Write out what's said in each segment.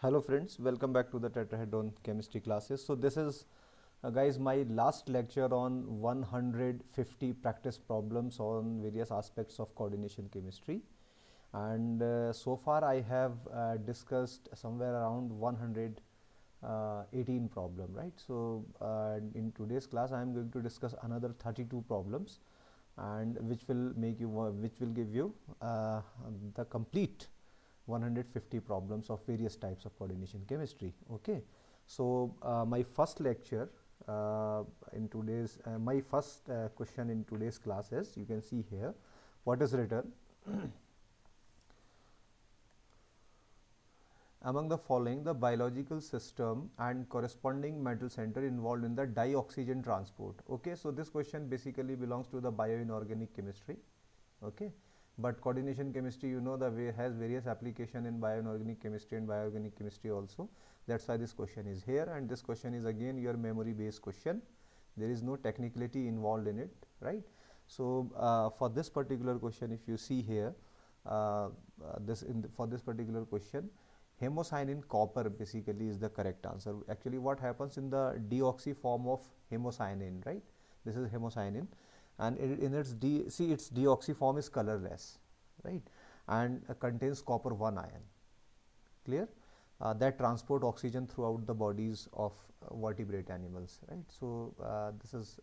Hello friends, welcome back to the tetrahedron chemistry classes. So this is guys my last lecture on 150 practice problems on various aspects of coordination chemistry, and so far I have discussed somewhere around 118 problem, right? So in today's class I am going to discuss another 32 problems, and which will give you the complete 150 problems of various types of coordination chemistry. Okay, so my first lecture in today's my first question in today's class is, you can see here what is written. Among the following, the biological system and corresponding metal center involved in the dioxygen transport. Okay, so this question basically belongs to the bioinorganic chemistry. Okay, but coordination chemistry, you know, the way has various application in bioinorganic chemistry and bioorganic chemistry also. That's why this question is here, and this question is again your memory based question. There is no technicality involved in it, right? So for this particular question, if you see here, for this particular question, hemocyanin copper basically is the correct answer. Actually what happens in the deoxy form of hemocyanin, right? This is hemocyanin, and in its its deoxy form is colorless, right, and contains copper 1 ion. Clear? That transport oxygen throughout the bodies of vertebrate animals, right? So this is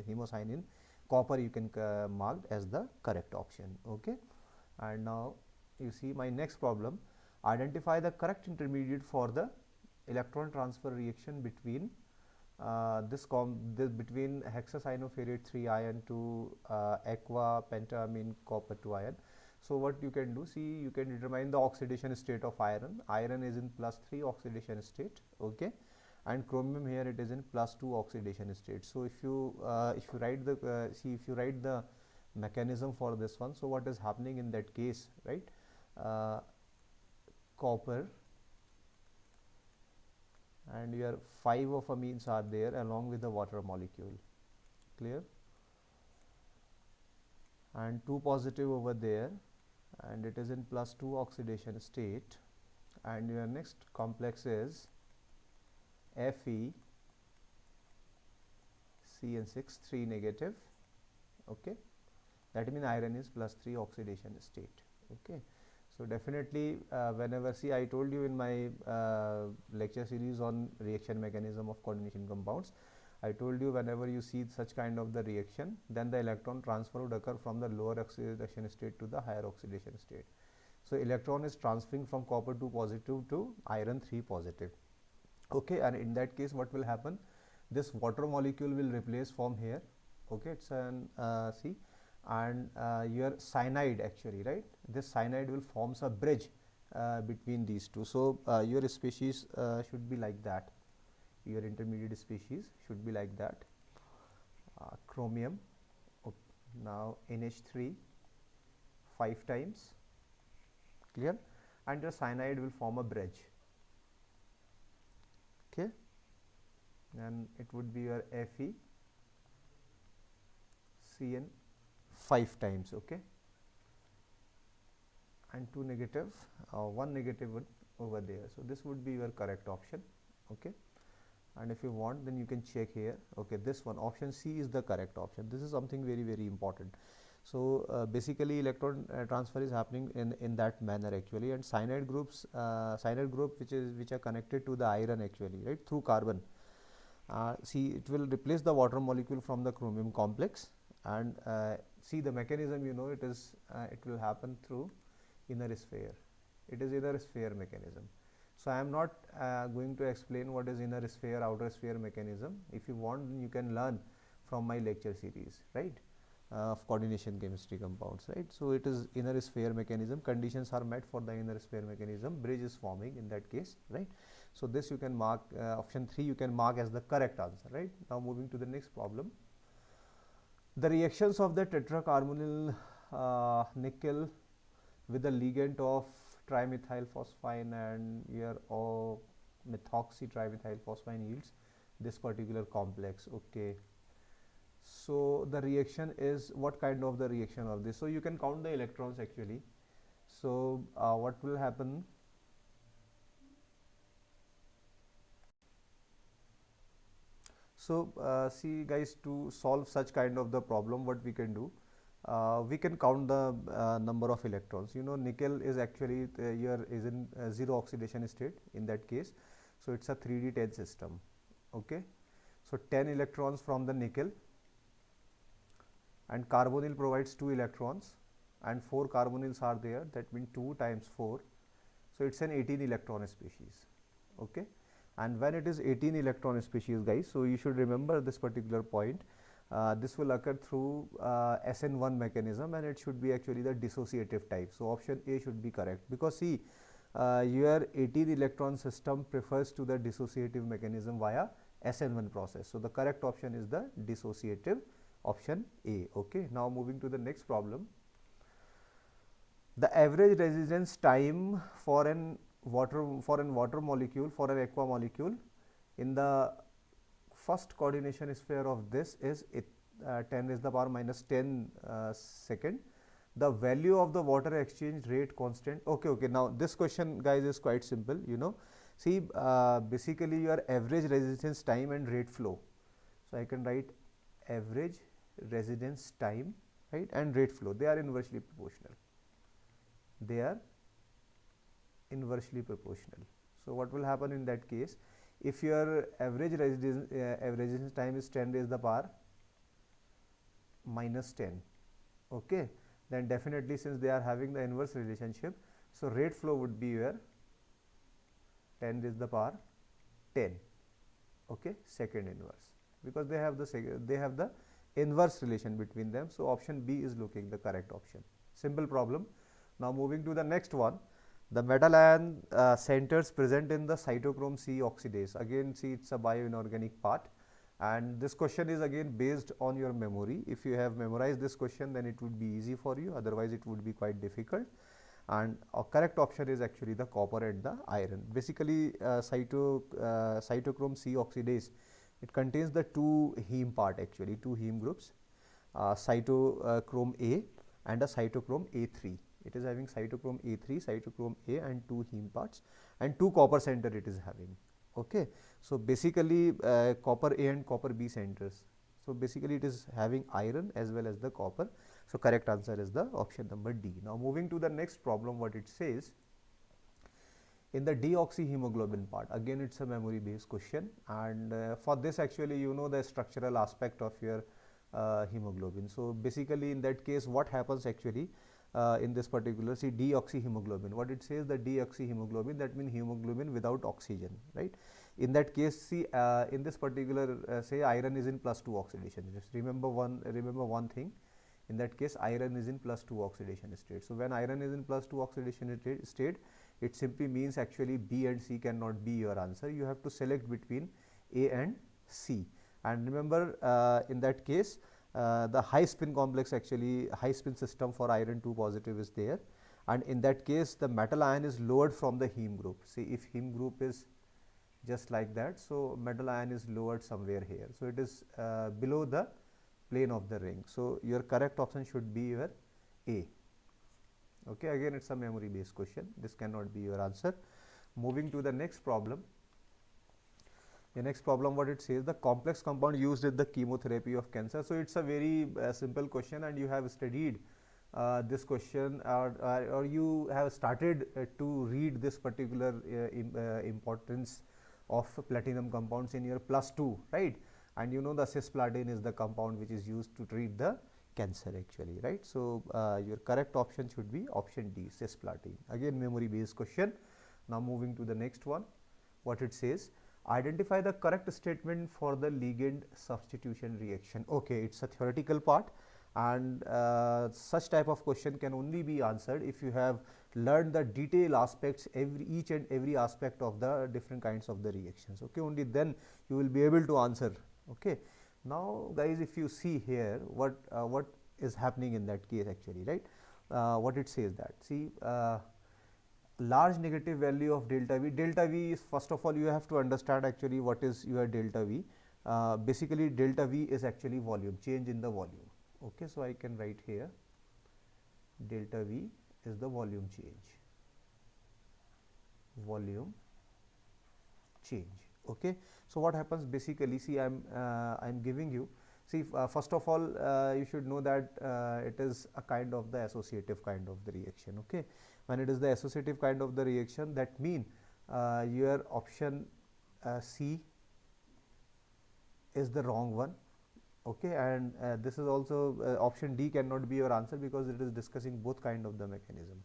hemocyanin copper, you can mark as the correct option. Okay, and now you see my next problem. Identify the correct intermediate for the electron transfer reaction between between hexacyanoferrate 3 ion to aqua pentamine copper 2 ion. So what you can do, see, you can determine the oxidation state of iron. Iron is in +3 oxidation state, okay, and chromium here it is in +2 oxidation state. So if you write the if you write the mechanism for this one, so what is happening in that case, right? Copper, and your 5 of amines are there along with the water molecule. Clear? And 2 positive over there, and it is in +2 oxidation state, and your next complex is Fe CN6 3 negative. Okay, that means iron is +3 oxidation state. Okay, so definitely whenever, see, I told you in my lecture series on reaction mechanism of coordination compounds, I told you whenever you see such kind of the reaction, then the electron transfer would occur from the lower oxidation state to the higher oxidation state. So electron is transferring from copper 2 positive to iron 3 positive. Okay, and in that case what will happen, this water molecule will replace from here. Okay, it's an see, and your cyanide actually, right, this cyanide will forms a bridge between these two. So your species should be like that, your intermediate species should be like that. Chromium, now NH3 5 times, clear, and your cyanide will form a bridge. Okay, and it would be your Fe Cn 5 times, okay, and 2 negative, 1 negative over there. So this would be your correct option. Okay, and if you want, then you can check here. Okay, this one, option C, is the correct option. This is something very, very important. So basically electron transfer is happening in that manner actually, and cyanide groups, cyanide group which are connected to the iron actually, right, through carbon. See, it will replace the water molecule from the chromium complex, and see the mechanism, you know, it is it will happen through inner sphere. It is inner sphere mechanism. So I am not going to explain what is inner sphere, outer sphere mechanism. If you want, you can learn from my lecture series, right, of coordination chemistry compounds, right. So it is inner sphere mechanism, conditions are met for the inner sphere mechanism, bridge is forming in that case, right. So this you can mark, option 3 you can mark as the correct answer, right. Now moving to the next problem. The reactions of the tetracarbonyl nickel with the ligand of trimethyl phosphine and your methoxy trimethyl phosphine yields this particular complex. Okay, so the reaction is, what kind of the reaction of this? So you can count the electrons actually. So what will happen, So see guys, to solve such kind of the problem, what we can do, we can count the number of electrons. You know, nickel is actually here is in zero oxidation state in that case, so it's a 3d10 system. Okay, so 10 electrons from the nickel, and carbonyl provides 2 electrons, and 4 carbonyls are there, that means 2 times 4, so it's an 18 electron species. Okay, and when it is 18 electron species guys, so you should remember this particular point. This will occur through SN1 mechanism, and it should be actually the dissociative type. So option A should be correct, because see, your 18 electron system prefers to the dissociative mechanism via SN1 process. So the correct option is the dissociative, option A. Okay, now moving to the next problem. The average residence time for an water molecule, for an aqua molecule in the first coordination sphere of this is 10 raised to the power minus 10 second. The value of the water exchange rate constant. Okay, now this question guys is quite simple. You know, see, basically your average residence time and rate flow. So I can write average residence time, right, and rate flow. They are inversely proportional. They are inversely proportional. So what will happen in that case? If your average residence time is 10 raised to the power minus 10, okay, then definitely, since they are having the inverse relationship, so rate flow would be your 10 raised to the power 10, okay, second inverse, because they have the inverse relation between them. So option B is looking the correct option. Simple problem. Now moving to the next one. The metal ion centers present in the cytochrome C oxidase. Again, see, it's a bioinorganic part, and this question is again based on your memory. If you have memorized this question, then it would be easy for you, otherwise it would be quite difficult. And a correct option is actually the copper and the iron. Basically, cytochrome C oxidase, it contains the two heme part, actually two heme groups, cytochrome A and a cytochrome A3. It is having cytochrome A3, cytochrome A, and two heme parts, and two copper center it is having. Okay, so basically copper A and copper B centers. So basically it is having iron as well as the copper. So correct answer is the option number D. Now moving to the next problem, what it says, in the deoxyhemoglobin part, again it's a memory based question, and for this actually you know the structural aspect of your hemoglobin. So basically in that case, what happens actually, in this particular, see, deoxyhemoglobin, what it says, the deoxyhemoglobin, that means hemoglobin without oxygen, right? In that case, see, in this particular say iron is in +2 oxidation. Just remember one thing, in that case iron is in +2 oxidation state. So when iron is in +2 oxidation state, it simply means actually B and C cannot be your answer. You have to select between A and C, and remember in that case the high spin complex, actually high spin system for iron 2 positive is there, and in that case the metal ion is lowered from the heme group. See, if heme group is just like that, so metal ion is lowered somewhere here, so it is below the plane of the ring. So your correct option should be your A. Okay, again it's a memory based question, this cannot be your answer. Moving to the next problem. The next problem, what it says, the complex compound used in the chemotherapy of cancer. So it's a very simple question, and you have studied this question, or you have started to read this particular importance of platinum compounds in your +2, right? And you know the cisplatin is the compound which is used to treat the cancer actually, right? So your correct option should be option D, cisplatin. Again memory based question. Now moving to the next one, what it says, identify the correct statement for the ligand substitution reaction. Okay, it's a theoretical part, and such type of question can only be answered if you have learned the detailed aspects, each and every aspect of the different kinds of the reactions. Okay, only then you will be able to answer. Okay, now guys, if you see here what is happening in that case actually, right? What it says, that see, large negative value of delta V. Delta V is, first of all you have to understand actually what is your delta V. Basically delta V is actually volume, change in the volume. Okay, so I can write here delta V is the volume change, Okay, so what happens basically, see, I'm giving you, see, first of all, you should know that it is a kind of the associative kind of the reaction. Okay, when it is the associative kind of the reaction, that mean your option C is the wrong one. Okay, and this is also option D cannot be your answer because it is discussing both kind of the mechanism.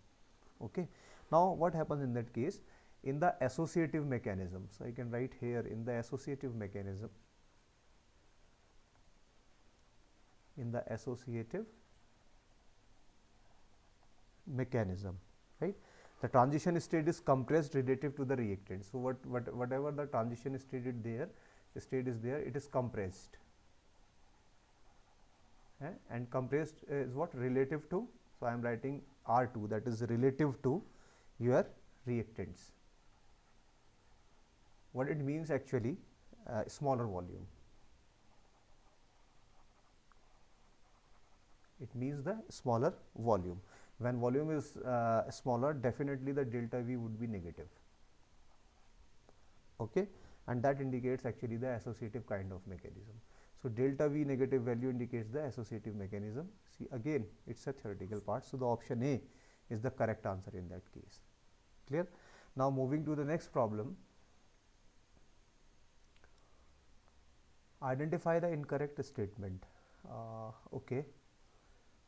Okay, now what happens in that case? In the associative mechanism, so I can write here, in the associative mechanism, right, the transition state is compressed relative to the reactant. So whatever the transition state is there, it is compressed, and compressed is what, relative to, so I am writing R2, that is relative to your reactants. What it means actually, smaller volume. It means the smaller volume. When volume is smaller, definitely the delta V would be negative. Okay, and that indicates actually the associative kind of mechanism. So delta V negative value indicates the associative mechanism. See, again, it's a theoretical part. So the option A is the correct answer in that case. Clear? Now moving to the next problem. Identify the incorrect statement. Okay,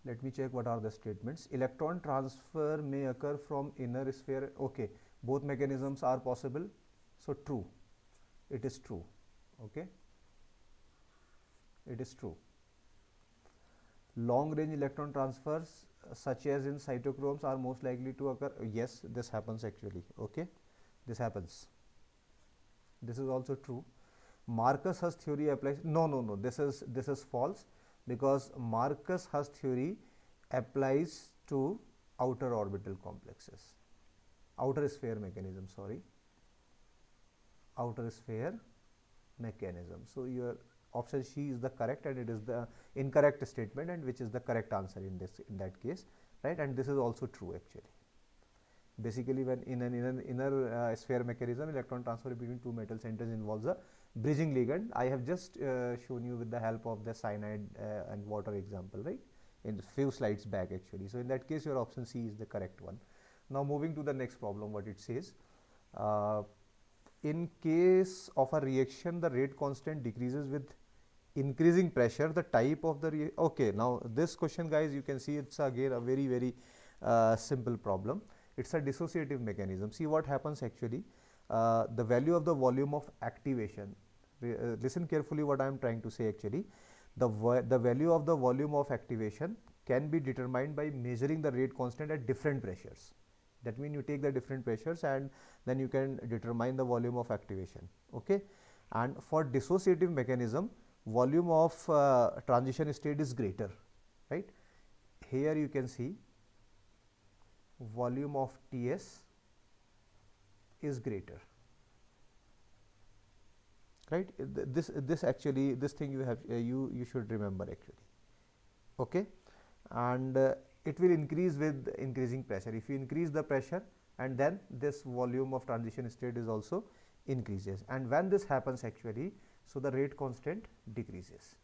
let me check what are the statements. Electron transfer may occur from inner sphere. Okay, both mechanisms are possible, so true, it is true. Okay, it is true. Long range electron transfers such as in cytochromes are most likely to occur. Yes, this happens actually. Okay, this happens. This is also true. Marcus Huss theory applies. No, this is false, because Marcus Huss theory applies to outer orbital complexes, outer sphere mechanism, sorry, outer sphere mechanism. So your option C is the correct, and it is the incorrect statement, and which is the correct answer in that case, right? And this is also true actually. Basically, when in an inner sphere mechanism, electron transfer between two metal centers involves a bridging ligand. I have just shown you with the help of the cyanide and water example, right, in a few slides back actually. So in that case, your option C is the correct one. Now moving to the next problem, what it says, in case of a reaction, the rate constant decreases with increasing pressure. The type of the okay, now this question, guys, you can see it's again a very simple problem. It's a dissociative mechanism. See what happens actually. The value of the volume of activation, listen carefully what I am trying to say actually. The value of the volume of activation can be determined by measuring the rate constant at different pressures. That means you take the different pressures and then you can determine the volume of activation. Okay, and for dissociative mechanism, volume of transition state is greater, right? Here you can see volume of TS is greater, right? This actually, this thing you have you should remember actually. Okay, and it will increase with increasing pressure. If you increase the pressure, and then this volume of transition state is also increases, and when this happens actually, so the rate constant decreases.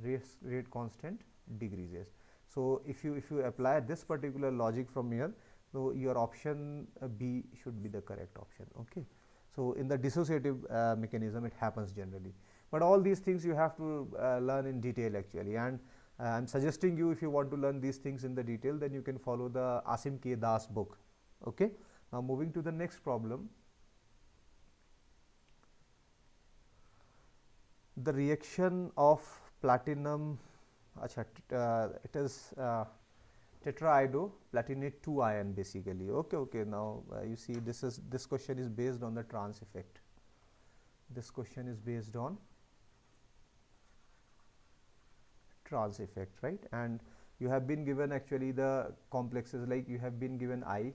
Rate constant decreases. So if you apply this particular logic from here, so your option B should be the correct option. Okay, so in the dissociative mechanism it happens generally, but all these things you have to learn in detail actually, and I am suggesting you, if you want to learn these things in the detail, then you can follow the Asim K. Das book. Okay, now moving to the next problem. The reaction of platinum, it is tetrahydroplatinate 2 ion basically. Okay, now you see this question is based on the trans effect. This question is based on trans effect, right? And you have been given actually the complexes, like you have been given I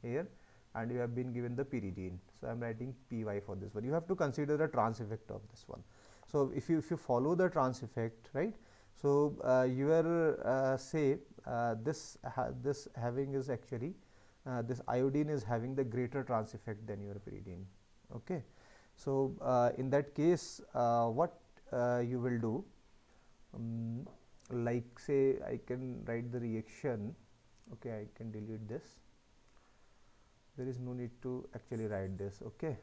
here, and you have been given the pyridine. So I am writing Py for this one. You have to consider the trans effect of this one. So if you follow the trans effect, right? So your say this having is actually this iodine is having the greater trans effect than your pyridine. Okay. So in that case, what you will do, like say I can write the reaction. Okay, I can delete this. There is no need to actually write this. Okay.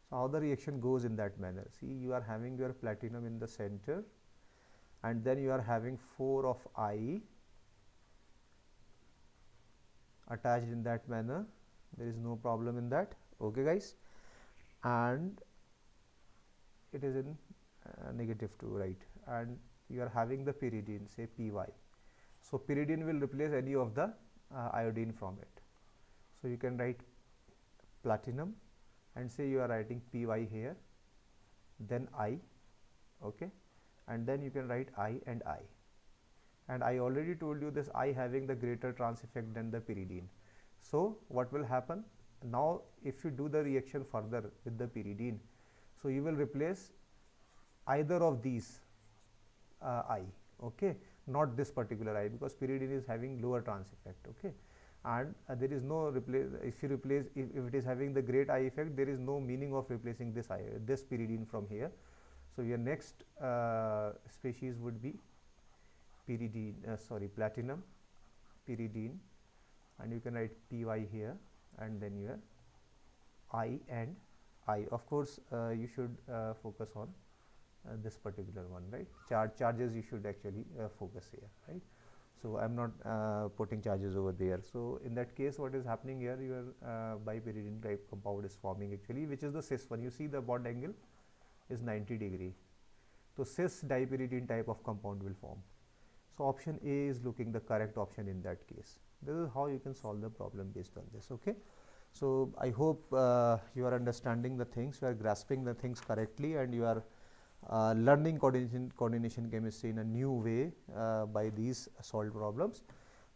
So how the reaction goes in that manner? See, you are having your platinum in the center, and then you are having 4 of I attached in that manner. There is no problem in that. Okay guys, and it is in -2, right? And you are having the pyridine, say Py. So pyridine will replace any of the iodine from it. So you can write platinum and say you are writing Py here, then I, okay, and then you can write I. And I already told you this I having the greater trans effect than the pyridine. So what will happen now if you do the reaction further with the pyridine? So you will replace either of these I, okay, not this particular I, because pyridine is having lower trans effect, okay, and there is no replace. If you replace, if it is having the great I effect, there is no meaning of replacing this I, this pyridine from here. So your next species would be pyridine, platinum, pyridine, and you can write Py here, and then your I and I. Of course, you should focus on this particular one, right? Charges you should actually focus here, right? So I am not putting charges over there. So in that case, what is happening here? Your bipyridine type compound is forming actually, which is the cis one. You see the bond angle is 90 degree. So cis dipyridine type of compound will form. So option A is looking the correct option in that case. This is how you can solve the problem based on this. Okay. So I hope you are understanding the things, you are grasping the things correctly, and you are learning coordination chemistry in a new way by these solved problems.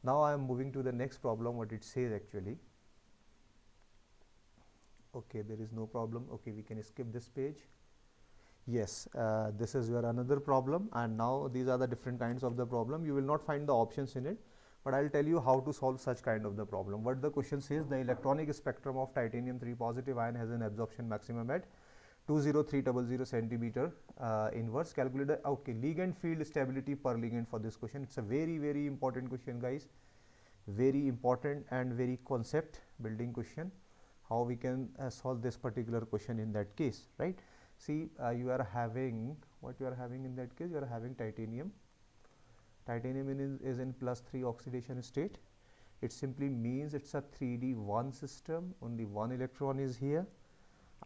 Now I am moving to the next problem, what it says actually. Okay, there is no problem. Okay, we can skip this page. Yes, this is your another problem, and now these are the different kinds of the problem. You will not find the options in it, but I will tell you how to solve such kind of the problem. What the question says, the electronic spectrum of titanium 3 positive ion has an absorption maximum at 20300 centimeter inverse. Calculate the ligand field stability per ligand for this question. It's a very important question, guys. Very important and very concept building question. How we can solve this particular question in that case, right? See, you are having, what you are having in that case, you are having titanium. Titanium is in +3 oxidation state. It simply means it's a 3D1 system. Only one electron is here.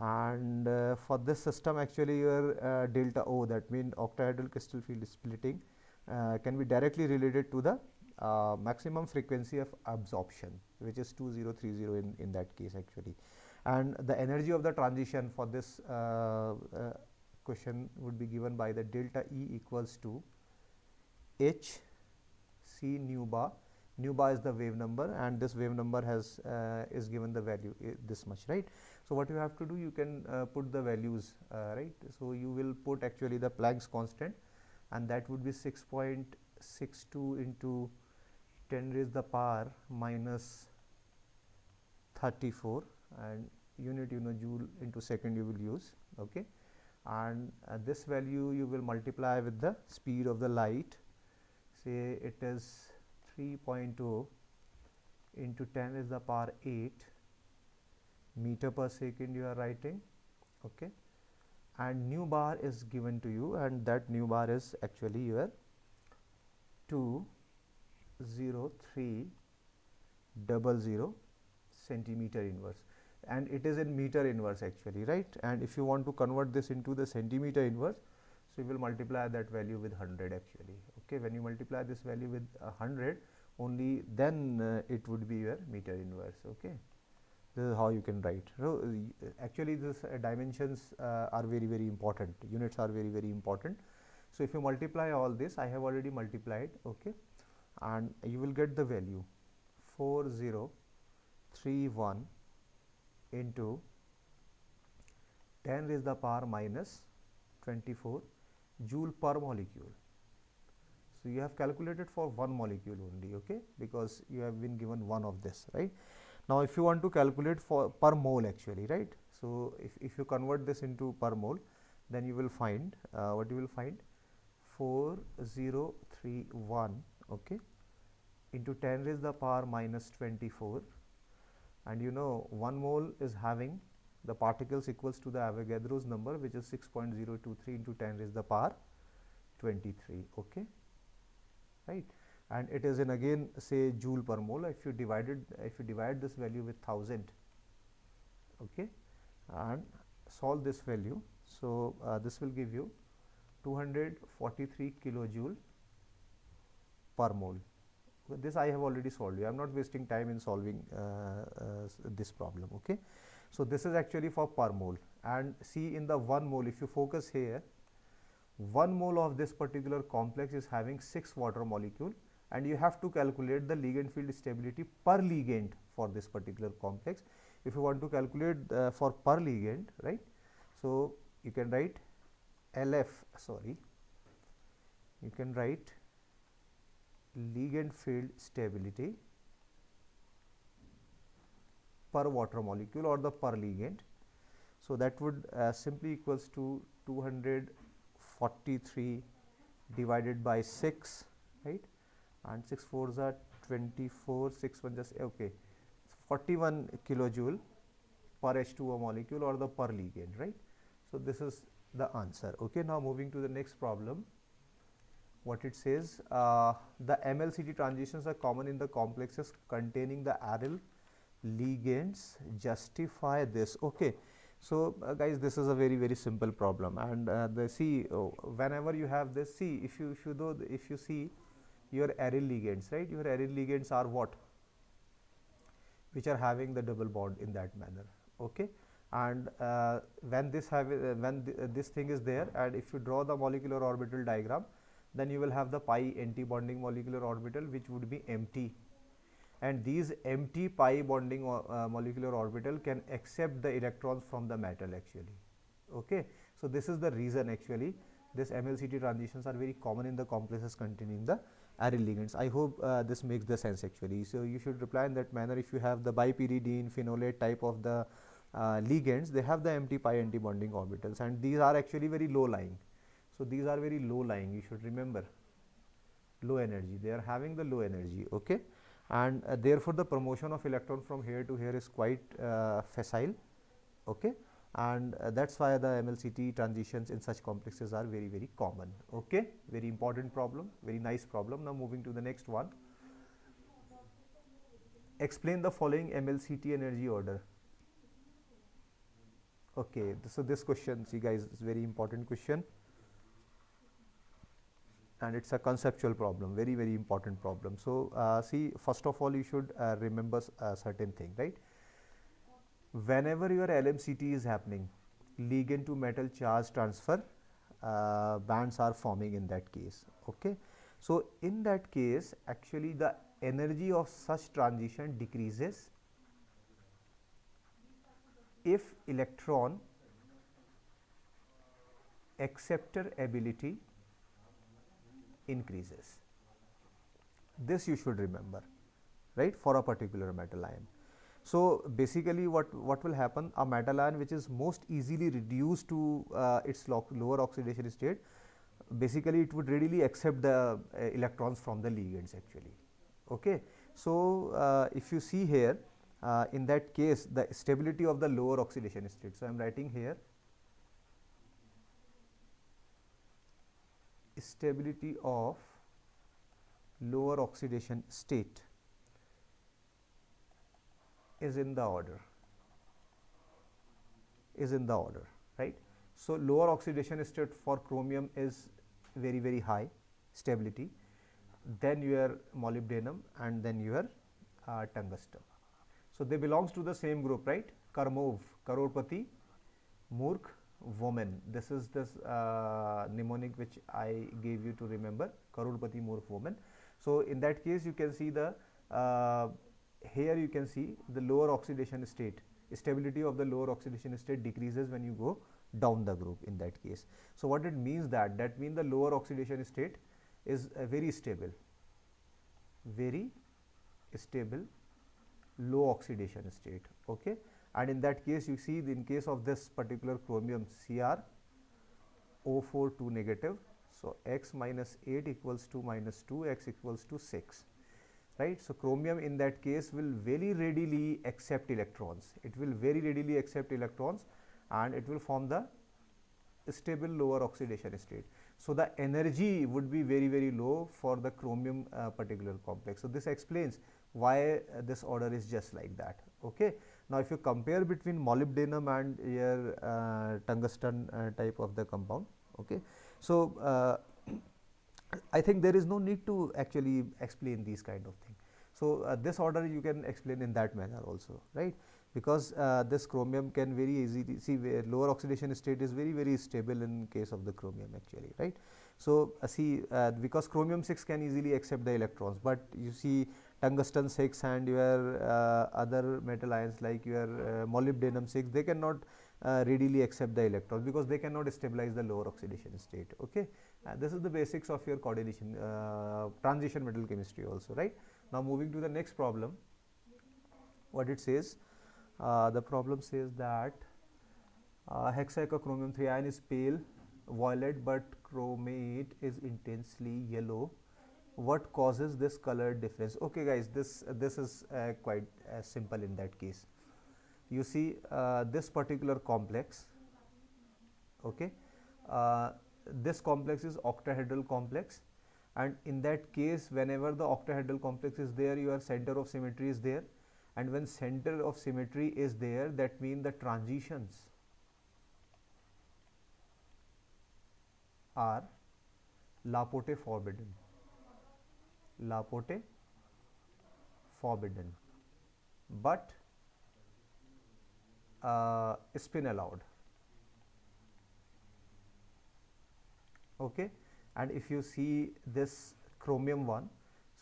And for this system, actually your delta O, that means octahedral crystal field splitting, can be directly related to the maximum frequency of absorption, which is 2030 in that case actually. And the energy of the transition for this question would be given by the delta E equals to H C nu bar. Nu bar is the wave number, and this wave number has is given the value this much, right? So what you have to do, you can put the values, right? So you will put actually the Planck's constant, and that would be 6.62 into 10 raised the power minus 34, and unit, you know, joule into second you will use, okay? And this value you will multiply with the speed of the light. Say it is 3.0 into 10 is the power 8 meter per second you are writing, okay? And nu bar is given to you, and that nu bar is actually your 20300 centimeter inverse, and it is in meter inverse actually, right? And if you want to convert this into the centimeter inverse, so you will multiply that value with 100 actually, okay? When you multiply this value with 100, only then it would be your meter inverse, okay? This is how you can write. So actually this dimensions are very important, units are very important. So if you multiply all this, I have already multiplied, okay, and you will get the value 4031 into 10 raised the power minus 24 joule per molecule. So you have calculated for one molecule only, okay, because you have been given one of this, right? Now if you want to calculate for per mole actually, right? So if you convert this into per mole, then you will find what you will find 4031, okay, into 10 raised the power minus 24, and you know 1 mole is having the particles equals to the Avogadro's number, which is 6.023 into 10 raised the power 23, okay, right, and it is in again say joule per mole. If you divide this value with 1000, okay, and solve this value, so this will give you 243 kilojoule per mole. This I have already solved. I am not wasting time in solving this problem, okay. So this is actually for per mole, and see in the 1 mole, if you focus here, 1 mole of this particular complex is having 6 water molecule, and you have to calculate the ligand field stability per ligand for this particular complex. If you want to calculate for per ligand, right, so you can write you can write ligand field stability per water molecule or the per ligand. So that would simply equals to 243 divided by 6, right, and 6 4s are 24, 6 1 just okay, 41 kilojoule per H2O molecule or the per ligand, right. So this is the answer, okay. Now moving to the next problem. What it says, the MLCT transitions are common in the complexes containing the aryl ligands, justify this, okay. So guys, this is a very simple problem, and whenever you have this, see if you see your aryl ligands, right, your aryl ligands are what, which are having the double bond in that manner, okay, and when this thing is there, and if you draw the molecular orbital diagram, then you will have the pi anti-bonding molecular orbital, which would be empty, and these empty pi bonding molecular orbital can accept the electrons from the metal actually, okay. So this is the reason actually this MLCT transitions are very common in the complexes containing the aryl ligands. I hope this makes the sense actually. So you should reply in that manner. If you have the bipyridine, phenolate type of the ligands, they have the empty pi anti-bonding orbitals, and these are actually very low lying. So these are very low lying, you should remember, low energy, they are having the low energy, okay, and therefore the promotion of electron from here to here is quite facile, okay, and that's why the MLCT transitions in such complexes are very common, okay. Very important problem, very nice problem. Now moving to the next one. Explain the following MLCT energy order. Okay, so this question, see guys, is very important question, and it's a conceptual problem, very important problem. So see, first of all you should remember a certain thing, right. Whenever your LMCT is happening, ligand to metal charge transfer bands are forming in that case, okay. So in that case actually the energy of such transition decreases if electron acceptor ability increases. This you should remember, right, for a particular metal ion. So basically what will happen, a metal ion which is most easily reduced to its lower oxidation state, basically it would readily accept the electrons from the ligands actually, okay. So if you see here, in that case the stability of the lower oxidation state, so I am writing here stability of lower oxidation state is in the order, right. So lower oxidation state for chromium is very high stability, then your molybdenum, and then your tungsten. So they belongs to the same group, right, Karmov, Karorpati, Murk, woman. This is this mnemonic which I gave you to remember, Karorpati, Murk, woman. So in that case you can see the here you can see the lower oxidation state, stability of the lower oxidation state decreases when you go down the group in that case. So what it means, that means the lower oxidation state is a very stable low oxidation state, okay, and in that case you see in case of this particular chromium Cr(O4) 2 negative, so x minus 8 equals to minus 2, x equals to 6, right. So chromium in that case will very readily accept electrons, it will very readily accept electrons, and it will form the stable lower oxidation state. So the energy would be very low for the chromium particular complex. So this explains why this order is just like that. Okay. Now if you compare between molybdenum and your tungsten type of the compound, okay, so I think there is no need to actually explain these kind of things. So this order you can explain in that manner also, right, because this chromium can very easily see where lower oxidation state is very stable in case of the chromium actually, right. So see because chromium 6 can easily accept the electrons, but you see tungsten 6 and your other metal ions like your molybdenum 6, they cannot readily accept the electrons because they cannot stabilize the lower oxidation state. Okay, this is the basics of your coordination transition metal chemistry also, right. Now moving to the next problem, what it says, the problem says that hexachromium 3 ion is pale violet but chromate is intensely yellow. What causes this color difference? Okay guys, this is quite simple in that case. You see this particular complex, okay, this complex is octahedral complex, and in that case whenever the octahedral complex is there, your center of symmetry is there, and when center of symmetry is there, that means the transitions are Laporte forbidden, Laporte forbidden, but spin allowed. Okay, and if you see this chromium one,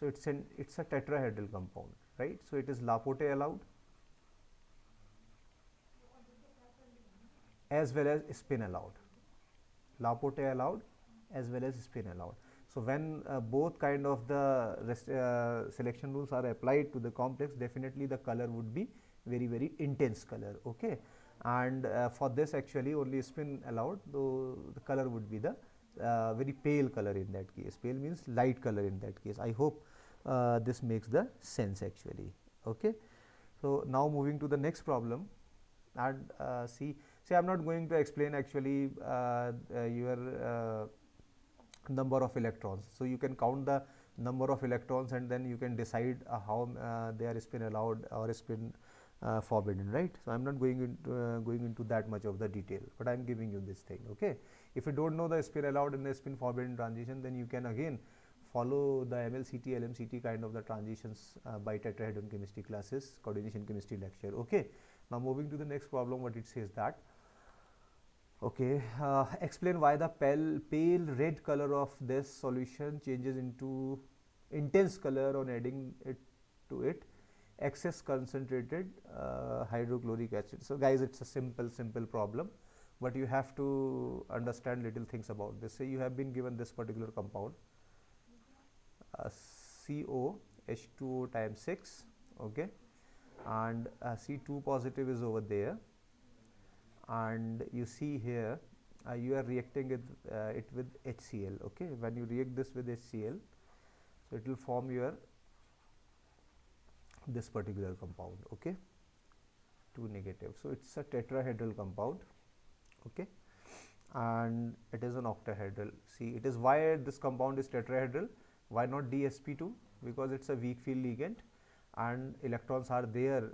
so it's a tetrahedral compound, right. So it is Laporte allowed as well as spin allowed, Laporte allowed as well as spin allowed. So when both kind of the selection rules are applied to the complex, definitely the color would be very intense color. Okay, and for this actually only spin allowed, though the color would be the very pale color in that case. Pale means light color in that case. I hope this makes the sense actually. Okay, so now moving to the next problem, and see I am not going to explain actually your number of electrons. So you can count the number of electrons and then you can decide how they are spin allowed or spin forbidden, right. So I am not going into that much of the detail, but I am giving you this thing. Okay, if you don't know the spin allowed and the spin forbidden transition, then you can again follow the MLCT, LMCT kind of the transitions by tetrahedron chemistry classes, coordination chemistry lecture. Okay, now moving to the next problem, what it says that, okay, explain why the pale red color of this solution changes into intense color on adding it to excess concentrated hydrochloric acid. So guys, it's a simple problem, but you have to understand little things about this. Say you have been given this particular compound, COH2O times 6, okay, and C2 positive is over there, and you see here you are reacting it with HCl. Okay, when you react this with HCl, so it will form your this particular compound. Okay, 2 negative. So it's a tetrahedral compound. Okay, and it is an octahedral. See, it is why this compound is tetrahedral. Why not dsp2? Because it's a weak field ligand and electrons are there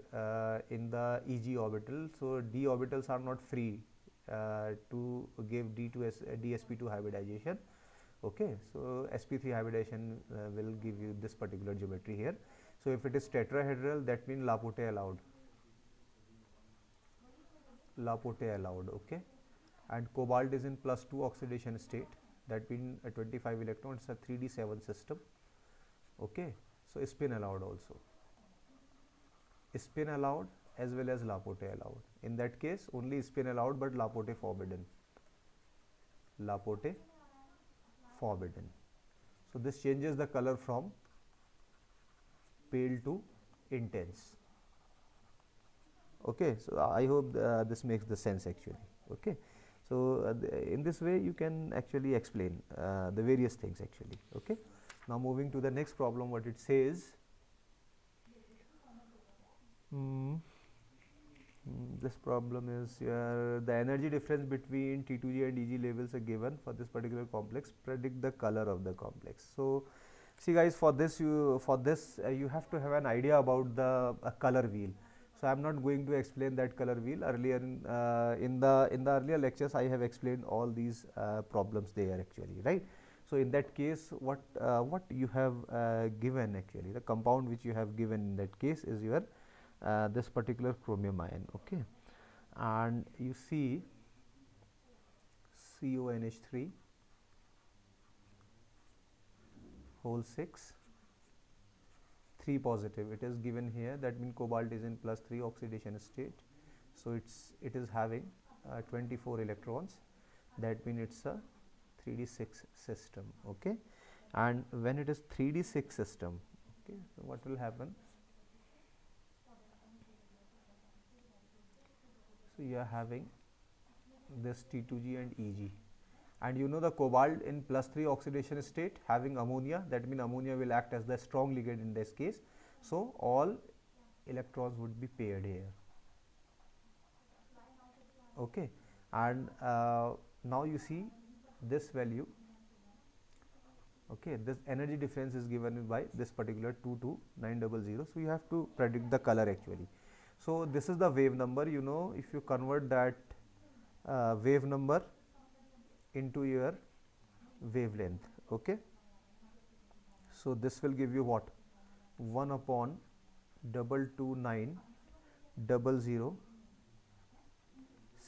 in the Eg orbital, so d orbitals are not free to give dsp2 hybridization. Okay, so sp3 hybridization will give you this particular geometry here. So if it is tetrahedral, that means Laporte allowed, Laporte allowed. Okay, and cobalt is in +2 oxidation state, that means a 25 electron, it's a 3d7 system. Okay, so spin allowed also, spin allowed as well as Laporte allowed. In that case only spin allowed but Laporte forbidden, Laporte forbidden. So this changes the color from pale to intense. Okay, so I hope this makes the sense actually. Okay, so in this way you can actually explain the various things actually. Okay, now moving to the next problem, what it says. This problem is the energy difference between T2G and EG levels are given for this particular complex. Predict the color of the complex. So see guys, for this you have to have an idea about the color wheel. So I am not going to explain that color wheel. Earlier in the earlier lectures I have explained all these problems there actually, right? So in that case, what you have given actually, the compound which you have given in that case is your this particular chromium ion. Okay, and you see CONH3 whole 6 3 positive, it is given here. That means cobalt is in +3 oxidation state, so it is having 24 electrons. That means it's a 3d6 system. Okay, and when it is 3d6 system, okay, so what will happen? So you are having this T2G and EG, and you know the cobalt in +3 oxidation state having ammonia. That means ammonia will act as the strong ligand in this case, so all electrons would be paired here. Okay, and now you see this value. Okay, this energy difference is given by this particular 22900. So you have to predict the color actually. So this is the wave number. You know, if you convert that wave number into your wavelength, okay, so this will give you what? 1/22900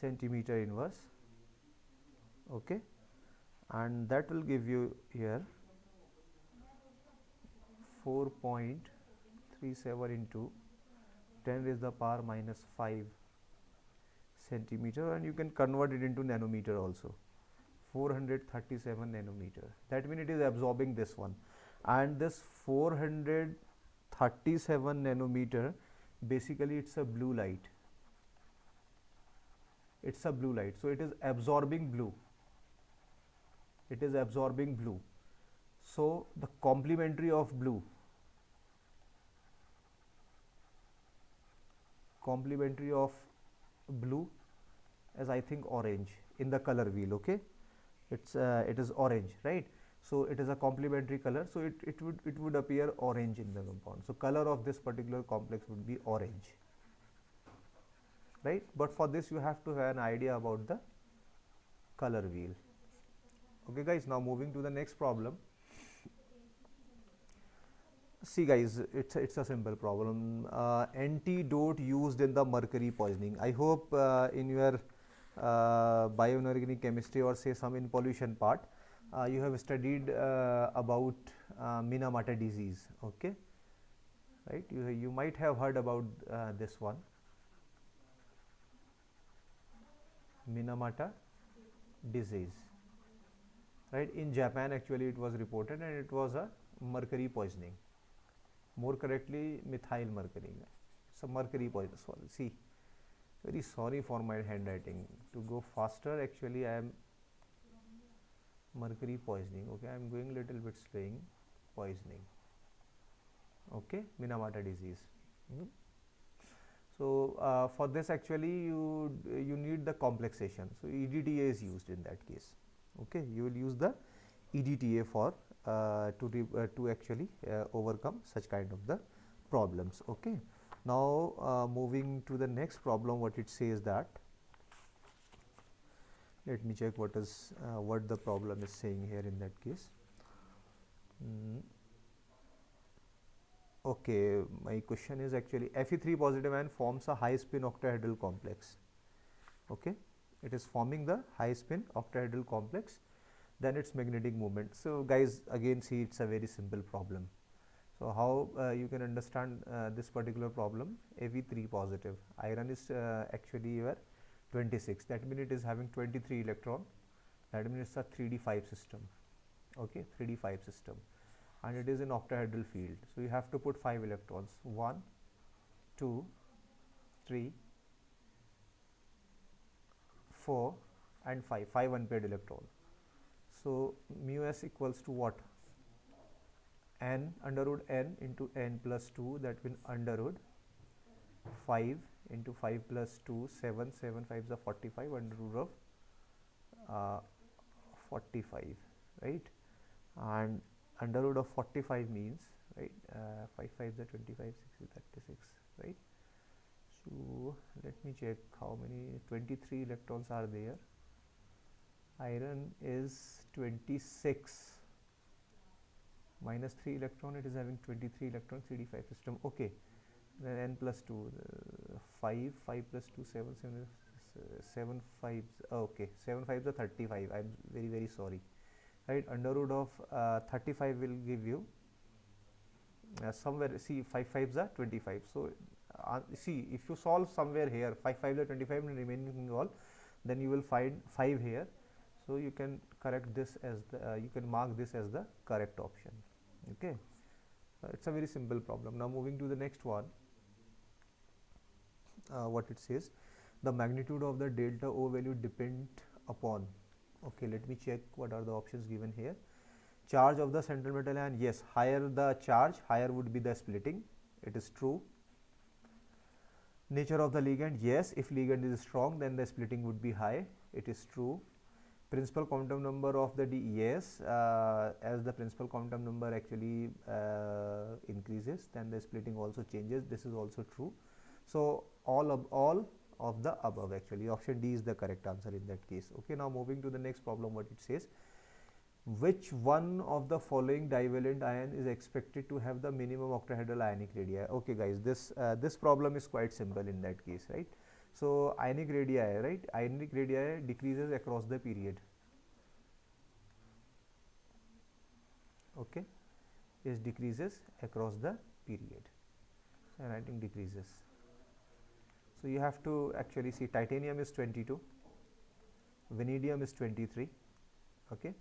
centimeter inverse. Okay, and that will give you here 4.37 into 10 raised to the power -5 centimeter, and you can convert it into nanometer also. 437 nanometer. That means it is absorbing this one, and this 437 nanometer, basically it's a blue light. It's a blue light, so it is absorbing blue. It is absorbing blue. So the complementary of blue, as I think orange in the color wheel. Okay, it is orange, right? So it is a complementary color, so it would appear orange in the compound. So color of this particular complex would be orange, right? But for this you have to have an idea about the color wheel. Okay guys, now moving to the next problem. See guys, it's a simple problem. Antidote used in the mercury poisoning. I hope in your bioinorganic chemistry, or say some in pollution part, you have studied about Minamata disease. Okay, right? You might have heard about this one, Minamata disease, right? In Japan actually it was reported, and it was a mercury poisoning. More correctly, methyl mercury. So mercury poison. See, very sorry for my handwriting. To go faster, actually I am mercury poisoning. Okay, I am going little bit slowing. Poisoning. Okay, Minamata disease. So for this actually you need the complexation. So EDTA is used in that case. Okay, you will use the EDTA for to actually overcome such kind of the problems. Okay, now moving to the next problem, what it says that, let me check what the problem is saying here in that case. Okay, my question is actually Fe3 positive ion forms a high spin octahedral complex. Okay, it is forming the high spin octahedral complex, then its magnetic moment. So guys, again see, it's a very simple problem. So how you can understand this particular problem? Fe3 positive, iron is actually your 26, that means it is having 23 electron, that means it's a 3d5 system. Okay, 3d5 system, and it is in octahedral field. So you have to put 5 electrons, 1, 2, 3, 4 and 5 unpaired electron. So mu s equals to what? N under root n into n plus 2, that means under root 5 into 5 plus 2, 7 5s are 45, under root of 45, right? And under root of 45 means, right, 5 5s are 25, 6 is 36, right? So let me check how many. 23 electrons are there. Iron is 26 minus 3 electron, it is having 23 electron, 3d5 system. Okay, then n plus 2, 5 plus 2, 7 5s, okay, 7 5s are 35. I'm very sorry, right? Under root of 35 will give you somewhere, see, 5 5s are 25. So see, if you solve somewhere here 5 5s are 25 and remaining all, then you will find 5 here. So you can correct this as the you can mark this as the correct option. Okay, it's a very simple problem. Now moving to the next one, what it says, the magnitude of the delta O value depend upon. Okay, let me check what are the options given here. Charge of the central metal ion, yes, higher the charge, higher would be the splitting, it is true. Nature of the ligand, yes, if ligand is strong then the splitting would be high, it is true. Principal quantum number of the D, yes, as the principal quantum number actually increases, then the splitting also changes, this is also true. So all of the above, actually option D is the correct answer in that case. Okay, now moving to the next problem, what it says, which one of the following divalent ion is expected to have the minimum octahedral ionic radii? Okay guys, this problem is quite simple in that case, right? So ionic radii, right, ionic radii decreases across the period. Okay, it decreases across the period, and I think decreases. So you have to actually see, titanium is 22, vanadium is 23, okay,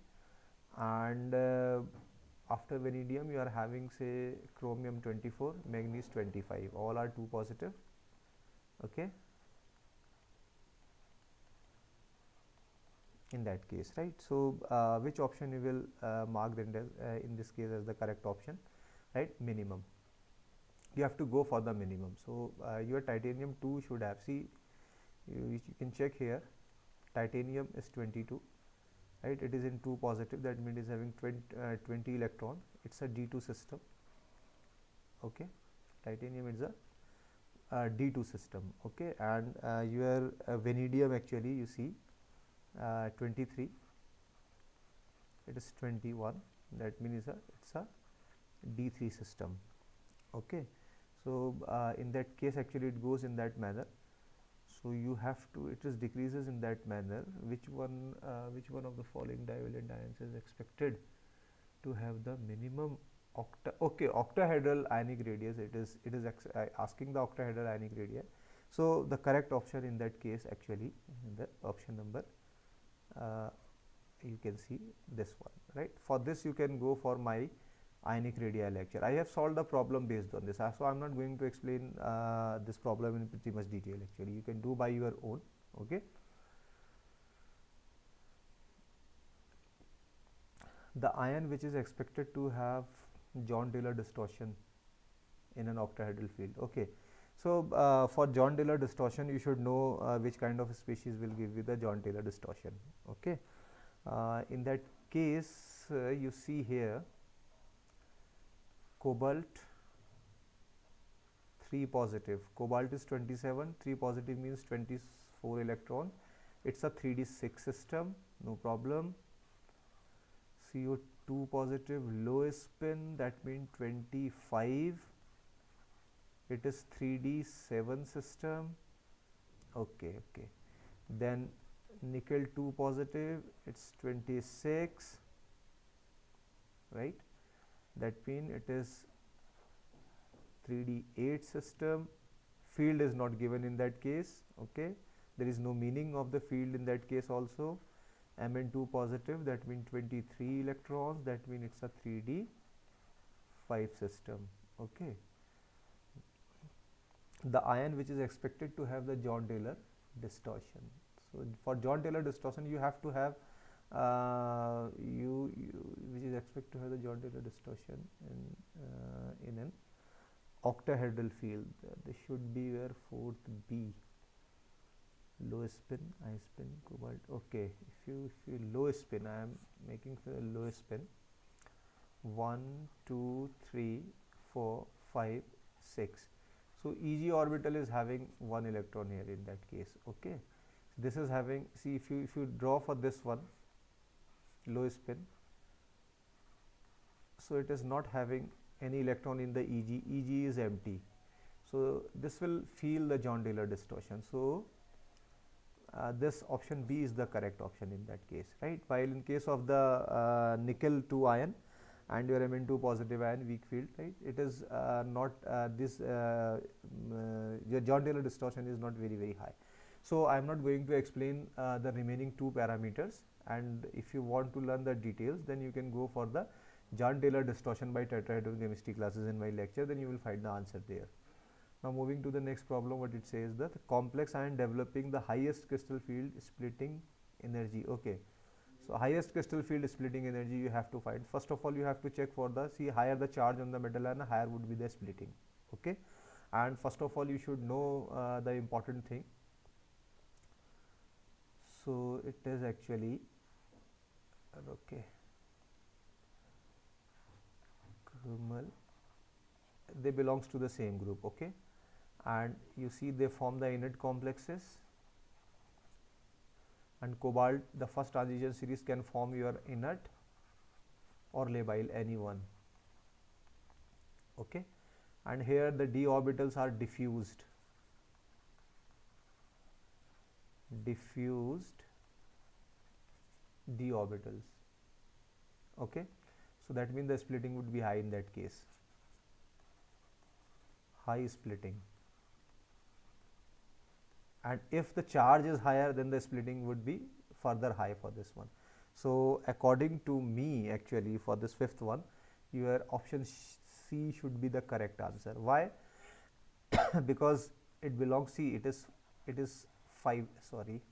and after vanadium you are having, say, chromium 24, manganese 25, all are 2 positive. Okay, in that case, right? So which option you will mark then in this case as the correct option, right? Minimum, you have to go for the minimum. So your titanium 2 should have, see, you can check here, titanium is 22, right? It is in 2 positive, that means it is having 20 electron, it's a D2 system. Okay, titanium is a D2 system. Okay, and your vanadium, actually you see, 23, it is 21, that means it's a D3 system. Okay, so in that case actually it goes in that manner. So you have to, it is decreases in that manner. Which one of the following divalent ions is expected to have the minimum octahedral ionic radius? It is asking the octahedral ionic radii. So the correct option in that case, actually the option number, you can see this one, right? For this you can go for my ionic radii lecture. I have solved the problem based on this, so I am not going to explain this problem in pretty much detail. Actually you can do by your own. Okay, the ion which is expected to have John Taylor distortion in an octahedral field. Okay, so for John Taylor distortion you should know which kind of species will give you the John Taylor distortion. Okay, in that case you see here, cobalt 3 positive, cobalt is 27, 3 positive means 24 electron, it's a 3d6 system, no problem. CO2 positive, low spin, that means 25, it is 3d7 system. Okay, then nickel 2 positive, it's 26, right, that means it is 3d8 system. Field is not given in that case. Okay, there is no meaning of the field in that case also. Mn2 positive, that means 23 electrons, that means it's a 3d5 system. Okay, the ion which is expected to have the John Taylor distortion. So for John Taylor distortion, you have to have which is expected to have the John Taylor distortion in an octahedral field. This should be where 4th B, low spin, I spin, cobalt. Okay, if you low spin, I am making for a low spin. 1, 2, 3, 4, 5, 6. So Eg orbital is having 1 electron here in that case. Okay, this is having, see, if you draw for this one low spin, so it is not having any electron in the Eg. Eg is empty. So this will feel the John Taylor distortion. So this option B is the correct option in that case, right? While in case of the nickel 2 ion and your Mn2 positive ion weak field, right, it is not your John Taylor distortion is not very high. So I am not going to explain the remaining 2 parameters, and if you want to learn the details, then you can go for the John Taylor distortion by tetrahedral chemistry classes in my lecture, then you will find the answer there. Now moving to the next problem, what it says, that the complex ion developing the highest crystal field splitting energy. Okay, so highest crystal field splitting energy you have to find. First of all, you have to check for the, see, higher the charge on the metal ion, higher would be the splitting. Okay, and first of all you should know the important thing. So it is actually, okay, they belongs to the same group. Okay, and you see they form the inert complexes, and cobalt, the first transition series can form your inert or labile, any one. Okay, and here the d orbitals are diffused d orbitals. Okay, so that means the splitting would be high in that case, high splitting. And if the charge is higher, then the splitting would be further high for this one. So according to me, actually for this 5th one, your option C should be the correct answer. Why? Because it belongs, see, it is 5, sorry,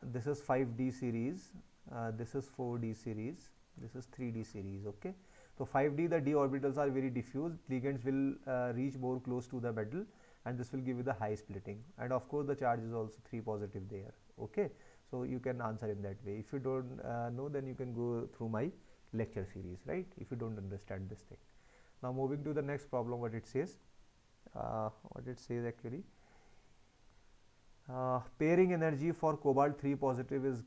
this is 5D series, this is 4D series, this is 3D series. Okay, so 5D, the d orbitals are very diffuse, ligands will reach more close to the metal, and this will give you the high splitting, and of course the charge is also 3 positive there. Okay, so you can answer in that way. If you don't know, then you can go through my lecture series, right, if you don't understand this thing. Now moving to the next problem, what it says, actually, pairing energy for cobalt 3 positive is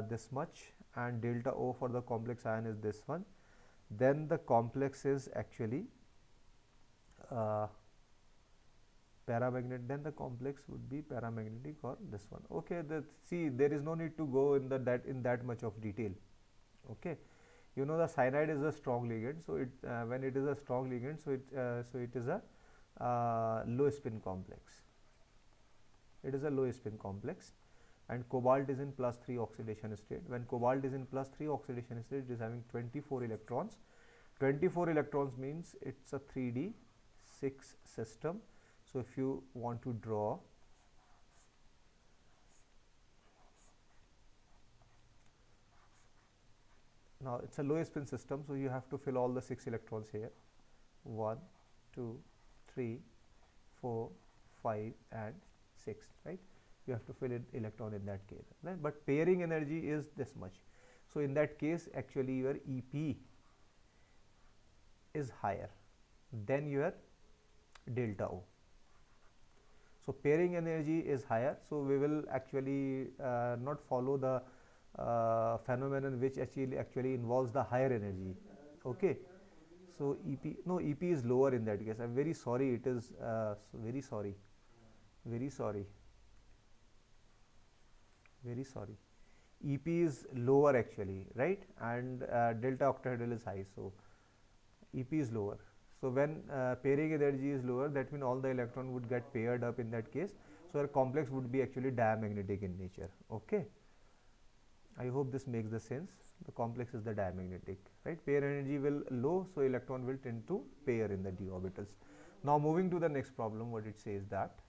this much, and delta O for the complex ion is this one. Then the complex is actually paramagnetic, then the complex would be paramagnetic, or this one. Okay, see, there is no need to go in that much of detail. Okay, you know the cyanide is a strong ligand, so it when it is a strong ligand, so it is a low spin complex. It is a low spin complex, and cobalt is in +3 oxidation state. When cobalt is in +3 oxidation state, it is having 24 electrons. 24 electrons means it's a 3D6 system. So if you want to draw, now it's a low spin system, so you have to fill all the 6 electrons here, 1, 2, 3, 4, 5 and 6, right? You have to fill in electron in that case, right? But pairing energy is this much. So in that case, actually your EP is higher than your delta O. So pairing energy is higher, so we will actually not follow the phenomenon which actually involves the higher energy. Okay, so EP is lower in that case. I'm very sorry, it is very sorry. EP is lower actually, right? And delta octahedral is high, so EP is lower. So when pairing energy is lower, that means all the electron would get paired up in that case. So our complex would be actually diamagnetic in nature. Okay, I hope this makes the sense. The complex is the diamagnetic, right? Pair energy will low, so electron will tend to pair in the d orbitals. Now moving to the next problem, what it says that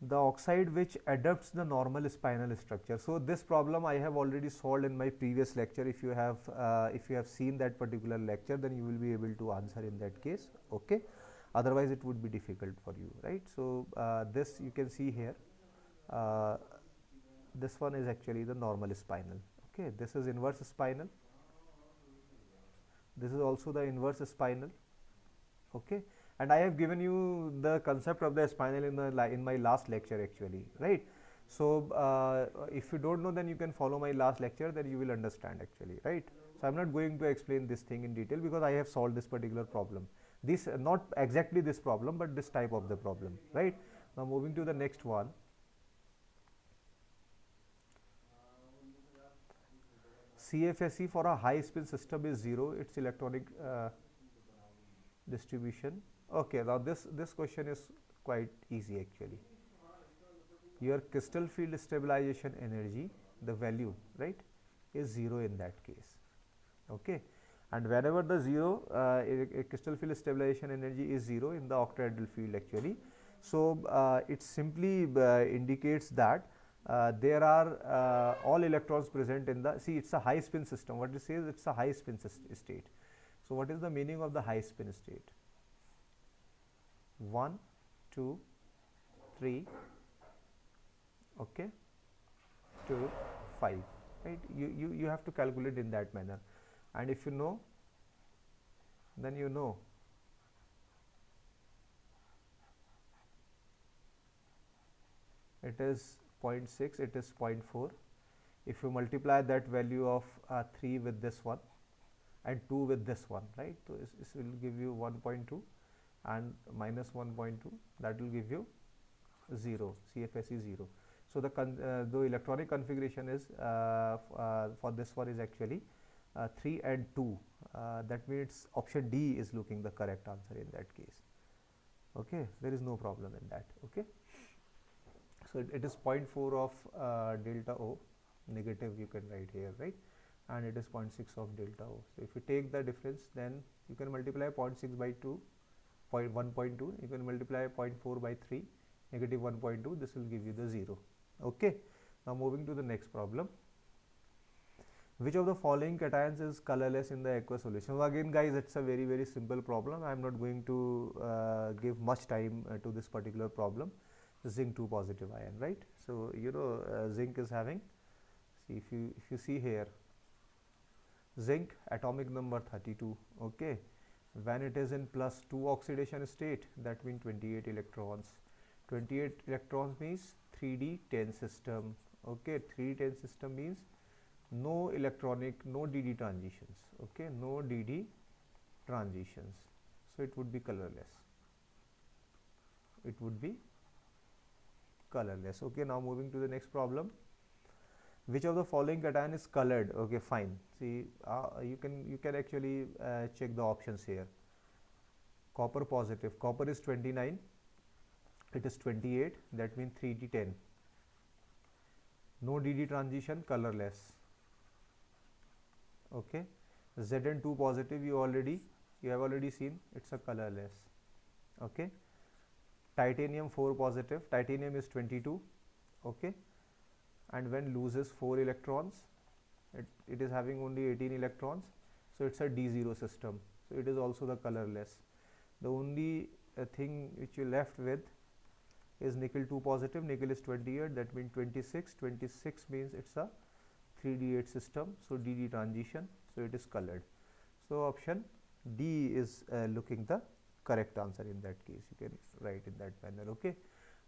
the oxide which adapts the normal spinel structure. So this problem I have already solved in my previous lecture. If you have seen that particular lecture, then you will be able to answer in that case. Okay, otherwise it would be difficult for you, right? So this you can see here, this one is actually the normal spinel. Okay, this is inverse spinel, this is also the inverse spinel. Okay, and I have given you the concept of the spinel in my last lecture actually, right? So if you don't know, then you can follow my last lecture, then you will understand actually, right? So I'm not going to explain this thing in detail because I have solved this particular problem. This not exactly this problem, but this type of the problem, right? Now moving to the next one. CFSE for a high spin system is 0, its electronic distribution. Okay, now this question is quite easy actually. Your crystal field stabilization energy, the value, right, is 0 in that case. Okay, and whenever the 0 a crystal field stabilization energy is 0 in the octahedral field actually, so it simply indicates that there are all electrons present in the, see, it's a high spin system. What it says, it's a high spin state. So what is the meaning of the high spin state? 1, 2, 3, okay, 2, 5, right? You have to calculate in that manner, and if you know, then you know. It is 0.6, it is 0.4. If you multiply that value of 3 with this one and 2 with this one, right? So this will give you 1.2 and minus 1.2, that will give you 0, CFSE 0. So the electronic configuration is for this one is actually 3 and 2. That means option D is looking the correct answer in that case. Okay, there is no problem in that. Okay, so it is 0.4 of delta O, negative you can write here, right? And it is 0.6 of delta O. So if you take the difference, then you can multiply 0.6 by 2, 1.2, you can multiply 0.4 by 3, negative 1.2, this will give you the 0. Okay, now moving to the next problem. Which of the following cations is colorless in the aqueous solution? So again guys, it's a very simple problem. I am not going to give much time to this particular problem. Zinc 2 positive ion, right? So you know zinc is having, see, if you see here, zinc atomic number 32. Okay, when it is in +2 oxidation state, that means 28 electrons. 28 electrons means 3d10 system. Okay, 3d10 system means no electronic, no DD transitions. Okay, no DD transitions. So it would be colorless. It would be colorless. Okay, now moving to the next problem. Which of the following cation is colored? Okay, fine. See, you can actually check the options here. Copper positive. Copper is 29. It is 28. That means 3d10. No DD transition, colorless. Okay. Zn2 positive. You have already seen. It's a colorless. Okay. Titanium 4 positive. Titanium is 22. Okay. And when loses 4 electrons, it is having only 18 electrons, so it's a D0 system, so it is also the colorless. The only thing which you left with is nickel 2 positive. Nickel is 28, that means 26. 26 means it's a 3d8 system, so DD transition, so it is colored. So option D is looking the correct answer in that case. You can write in that manner. Okay,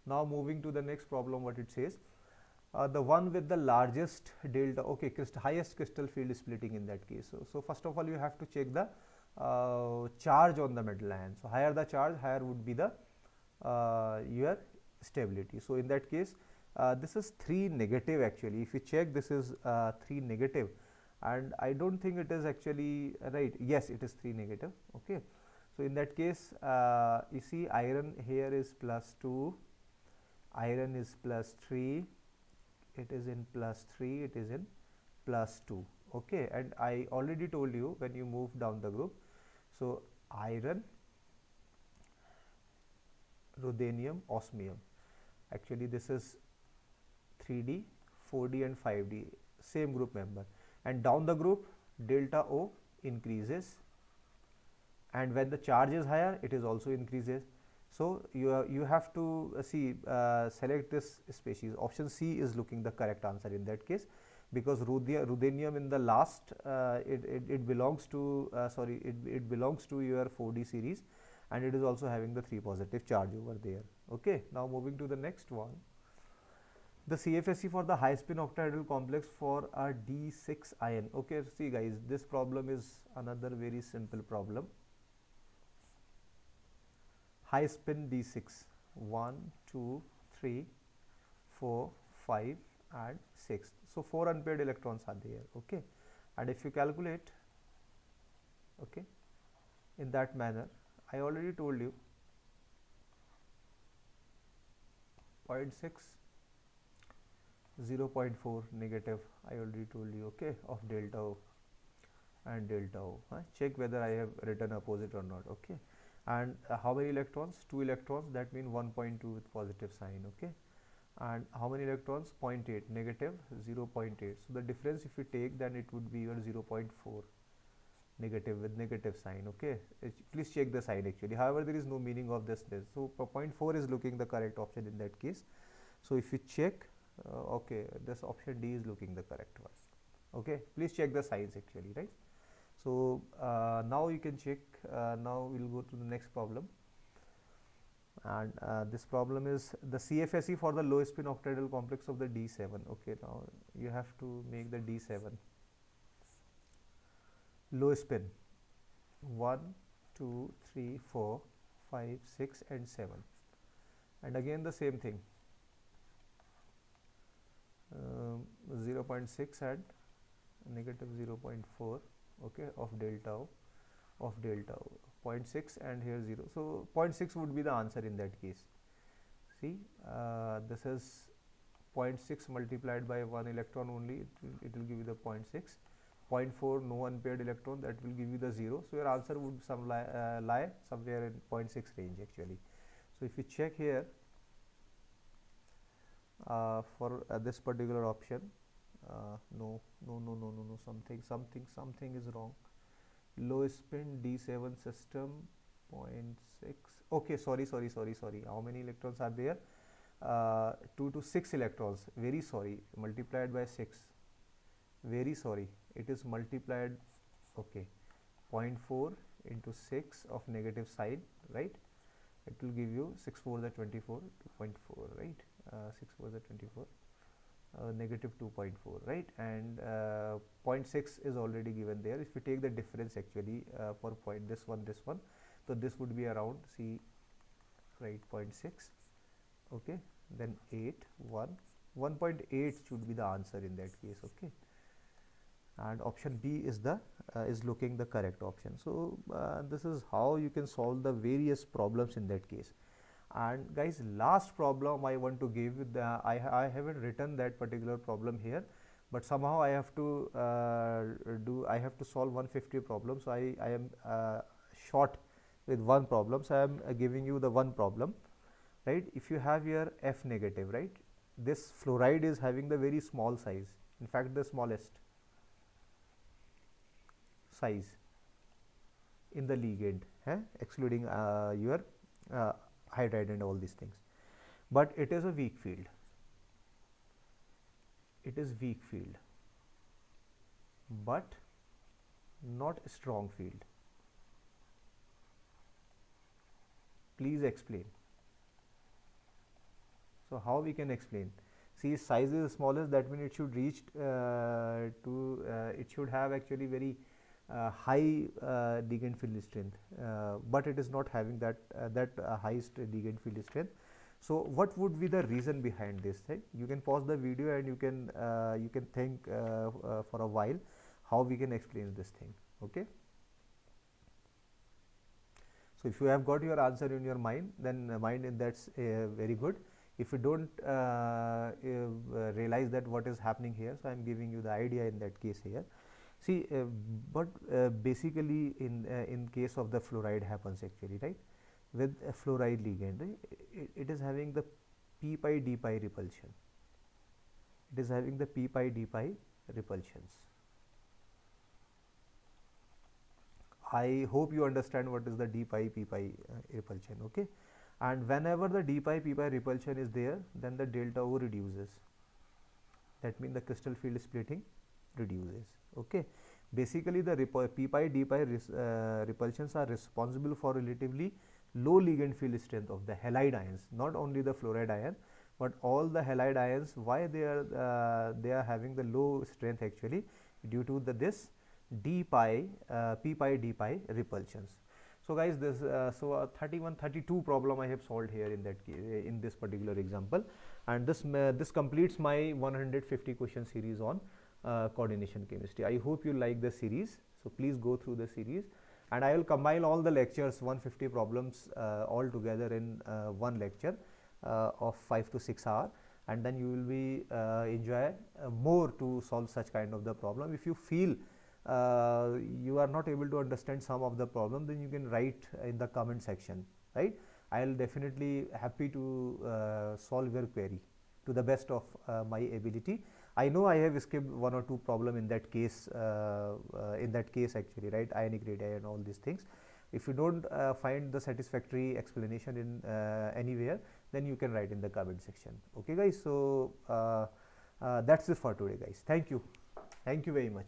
now moving to the next problem, what it says. The one with the largest delta, okay, highest crystal field splitting in that case. So first of all, you have to check the charge on the metal ion. So higher the charge, higher would be the your stability. So in that case, this is 3 negative actually. If you check, this is 3 negative, and I don't think it is actually right. Yes, it is 3 negative. Okay, so in that case, you see iron here is +2, iron is +3. It is in +3, it is in +2. Okay, and I already told you when you move down the group. So iron, ruthenium, osmium, Actually this is 3D, 4D and 5D, same group member, and down the group delta O increases, and when the charge is higher it is also increases. So you have to select this species. Option C is looking the correct answer in that case, because ruthenium in the last it belongs to it belongs to your 4D series, and it is also having the 3 positive charge over there. Okay, now moving to the next one. The CFSE for the high spin octahedral complex for a D6 ion. Okay, see guys, this problem is another very simple problem. High spin D6, 1, 2, 3, 4, 5 and 6. So 4 unpaired electrons are there. Okay, and if you calculate, okay, in that manner, I already told you 0.6, 0.4 negative, I already told you, okay, of delta O and delta O. Check whether I have written opposite or not. Okay, and how many electrons? 2 electrons, that means 1.2 with positive sign. Okay, and how many electrons? 0.8, negative 0.8. So the difference if you take, then it would be your 0.4 negative with negative sign. Okay, please check the sign actually. However, there is no meaning of this. So 0.4 is looking the correct option in that case. So if you check, okay, this option D is looking the correct one. Okay, please check the signs actually, right? So now you can check. Now we'll go to the next problem, and this problem is the CFSE for the low spin octahedral complex of the D7. Okay, now you have to make the D7 low spin 1, 2, 3, 4, 5, 6 and 7, and again the same thing, 0.6 and negative 0.4, okay, of delta O, 0.6 and here 0. So 0.6 would be the answer in that case. See, this is 0.6 multiplied by 1 electron only, it will give you the 0.6. 0.4 no unpaired electron, that will give you the 0. So your answer would lie somewhere in 0.6 range actually. So if you check here for this particular option, no, something is wrong. Low spin D7 system 0.6. Okay, sorry. How many electrons are there? 2 to 6 electrons. Very sorry. Multiplied by 6. Very sorry. It is multiplied. Okay. 0.4 into 6 of negative sign, right? It will give you 6 4 the 24, 2.4, right? 6 4 the 24. Negative 2.4, right? And 0.6 is already given there. If you take the difference actually for this one, so this would be around, see, right, 0.6, okay, then 8, 1, 1.8 should be the answer in that case. Okay, and option B is the is looking the correct option. So this is how you can solve the various problems in that case. And guys, last problem I want to give, I haven't written that particular problem here, but somehow I have to solve 150 problems. So I am short with one problem, so I am giving you the one problem, right? If you have your F negative, right, this fluoride is having the very small size, in fact the smallest size in the ligand, excluding your hydride and all these things, but it is a weak field. It is weak field, but not a strong field. Please explain. So how we can explain? See, size is smallest, that means it should reach it should have actually very high ligand field strength, but it is not having that highest ligand field strength. So what would be the reason behind this, right? You can pause the video and you can think for a while how we can explain this thing. Okay, so if you have got your answer in your mind, then that's very good. If you don't realize that what is happening here, so I am giving you the idea in that case here. See, but basically in case of the fluoride happens actually, right? With a fluoride ligand, right? It is having the p pi d pi repulsion. It is having the p pi d pi repulsions. I hope you understand what is the d pi p pi repulsion. Okay, and whenever the d pi p pi repulsion is there, then the delta O reduces. That means the crystal field splitting reduces. Okay, basically the p pi d pi repulsions are responsible for relatively low ligand field strength of the halide ions, not only the fluoride ion but all the halide ions. Why they are having the low strength? Actually due to this d pi p pi d pi repulsions. So guys, this 32 problem I have solved here in that in this particular example, and this completes my 150 question series on coordination chemistry. I hope you like the series, so please go through the series, and I will combine all the lectures 150 problems all together in one lecture of 5 to 6 hours, and then you will be enjoy more to solve such kind of the problem. If you feel you are not able to understand some of the problem, then you can write in the comment section, right? I will definitely happy to solve your query to the best of my ability. I know I have skipped one or two problem in that case actually, right? Ionic radii and all these things. If you don't find the satisfactory explanation in anywhere, then you can write in the comment section. Okay guys, so that's it for today guys. Thank you very much.